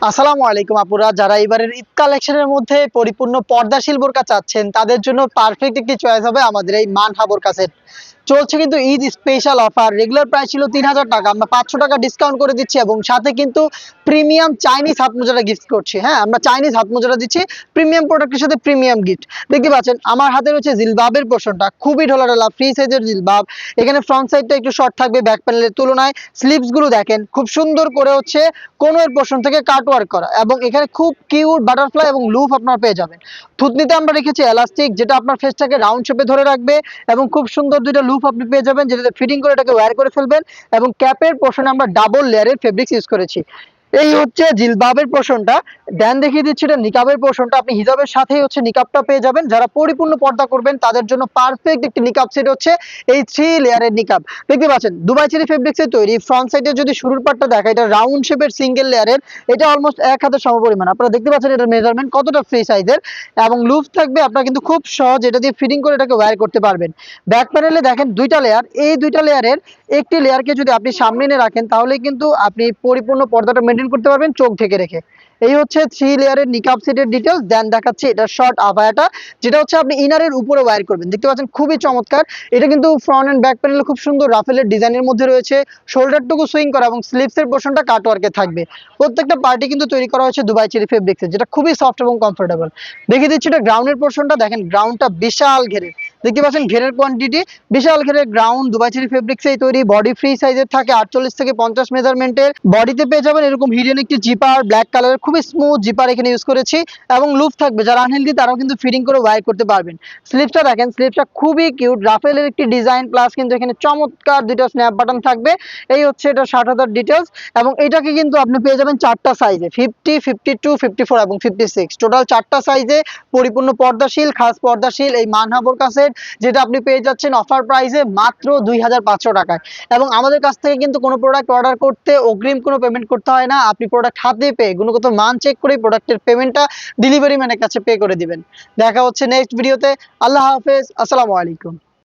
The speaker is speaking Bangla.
আসসালামু আলাইকুম আপুরা, যারা এবারের ঈদ কালেকশনের মধ্যে পরিপূর্ণ পর্দাশীল বোরকা চাচ্ছেন তাদের জন্য পারফেক্ট একটি চয়েস হবে আমাদের এই মানহা বোরকা সেট। চলছে কিন্তু Eid special offer. Regular price ছিল 3000 টাকা, আমরা 500 টাকা ডিসকাউন্ট করে দিচ্ছি এবং সাথে কিন্তু প্রিমিয়াম চাইনিজ হাত মোজাটা গিফট করছি। হ্যাঁ, আমরা চাইনিজ হাত মোজাটা দিচ্ছি প্রিমিয়াম প্রোডাক্টের সাথে প্রিমিয়াম গিফট। দেখতে পাচ্ছেন আমার হাতে রয়েছে জিলবাবের পোর্শনটা, খুবই ঢোলা ফ্রি সাইজের জিলবাব। এখানে ফ্রন্ট সাইডটা একটু শর্ট থাকবে ব্যাক প্যানেলের তুলনায়। স্লিভস গুলো দেখেন খুব সুন্দর করে হচ্ছে কোনোর পোর্শন থেকে কাট ওয়ার্ক করা, এবং এখানে খুব কিউট বাটারফ্লাই এবং লুপ আপনারা পেয়ে যাবেন। থুতনিতে আমরা রেখেছি এলাস্টিক, যেটা আপনার ফেসটাকে রাউন্ড শেপে ধরে রাখবে, এবং খুব সুন্দর দুইটা লুপ আপনি পেয়ে যাবেন যেটাতে ফিটিং করে এটাকে ওয়্যার করে ফেলবেন। এবং ক্যাপের পোর্শনে আমরা ডাবল লেয়ারের ফেব্রিক্স ইউজ করেছি। এই হচ্ছে জিলবাবের পোর্শনটা। দেন দেখিয়ে দিচ্ছি এটা নিকাবের পোর্শনটা। আপনি হিজাবের সাথেই হচ্ছে নিকাবটা পেয়ে যাবেন। যারা পরিপূর্ণ পর্দা করবেন তাদের জন্য পারফেক্ট একটি নিকাব সেট হচ্ছে এই 3 লেয়ারের নিকাব। দেখতে পাচ্ছেন দুবাই চেরি ফেব্রিক্সের তৈরি। ফ্রন্ট সাইডে যদি শুরুর পার্টটা দেখা, এটা রাউন্ড শেপের সিঙ্গেল লেয়ারের। এটা অলমোস্ট এক হাতের সমপরিমাণ। আপনারা দেখতে পাচ্ছেন এটার মেজারমেন্ট কতটা ফ্রি সাইজের, এবং লুপ থাকবে। আপনারা কিন্তু খুব সহজ এটা দিয়ে ফিটিং করে এটাকে ওয়্যার করতে পারবেন। ব্যাক প্যানেলে দেখেন দুইটা লেয়ার। এই দুইটা লেয়ারের একটি লেয়ারকে যদি আপনি সামনে এনে রাখেন তাহলে কিন্তু আপনি পরিপূর্ণ পর্দাটা মেনটেন করতে পারবেন চোখ ঢেকে রেখে। এই হচ্ছে 3 লেয়ারের নিকাব সেটের ডিটেলস। দেন দেখাচ্ছি এটা শর্ট আভায়াটা, যেটা হচ্ছে আপনি ইনারের উপরে ওয়্যার করবেন। দেখতে পাচ্ছেন খুবই চমৎকার। এটা কিন্তু ফ্রন্ট এন্ড ব্যাক প্যানেলে খুব সুন্দর রাফেলের ডিজাইনের মধ্যে রয়েছে। শোল্ডারটুকু সুইং করা এবং স্লিভসের পোর্শনটা কাট ওয়ার্কে থাকবে। প্রত্যেকটা পার্টি কিন্তু তৈরি করা হয়েছে দুবাই চেরি ফেব্রিক্সের, যেটা খুবই সফট এবং কমফোর্টেবল। দেখিয়ে দিচ্ছি এটা গ্রাউন্ডের পোর্শনটা। দেখেন গ্রাউন্ডটা বিশাল ঘেরের। দেখতে পাচ্ছেন ঘেরের কোয়ান্টিটি বিশাল ঘেরের গ্রাউন্ড। দুবাই চেরি ফেব্রিক্সেই তৈরি। বডি ফ্রি সাইজের থাকে 48 থেকে 50 মেজারমেন্টের। বডিতে পেয়ে যাবেন এরকম হিডেন একটি জিপার, ব্ল্যাক কালারের খুবই স্মুথ জিপার এখানে ইউজ করেছি। এবং লুপ থাকবে, যারা আনহেলদি তারাও কিন্তু ফিটিং করে ওয়্যার করতে পারবেন। স্লিপসটা দেখেন, স্লিপসটা খুবই কিউট রাফেলের একটি ডিজাইন, প্লাস কিন্তু এখানে চমৎকার দুইটা স্ন্যাপ বাটন থাকবে। এই হচ্ছে এটা 60,000 ডিটেলস। এবং এটাকে কিন্তু আপনি পেয়ে যাবেন চারটা সাইজে, 50, 52, 54 এবং 56। টোটাল চারটা সাইজে পরিপূর্ণ পর্দাশীল, খাস পর্দাশীল এই মানহা বোরকা সেট, যেটা আপনি পেয়ে যাচ্ছেন অফার প্রাইসে মাত্র 2500 টাকায়। এবং আমাদের কাছ থেকে কিন্তু কোনো প্রোডাক্ট অর্ডার করতে অগ্রিম কোনো পেমেন্ট করতে হয় না। আপনি প্রোডাক্ট হাতে পেয়ে গুণগত মান চেক করে প্রোডাক্টের পেমেন্টটা ডেলিভারি ম্যানের কাছে পে করে দিবেন। দেখা হচ্ছে নেক্সট ভিডিওতে। আল্লাহ হাফেজ, আসসালামু আলাইকুম।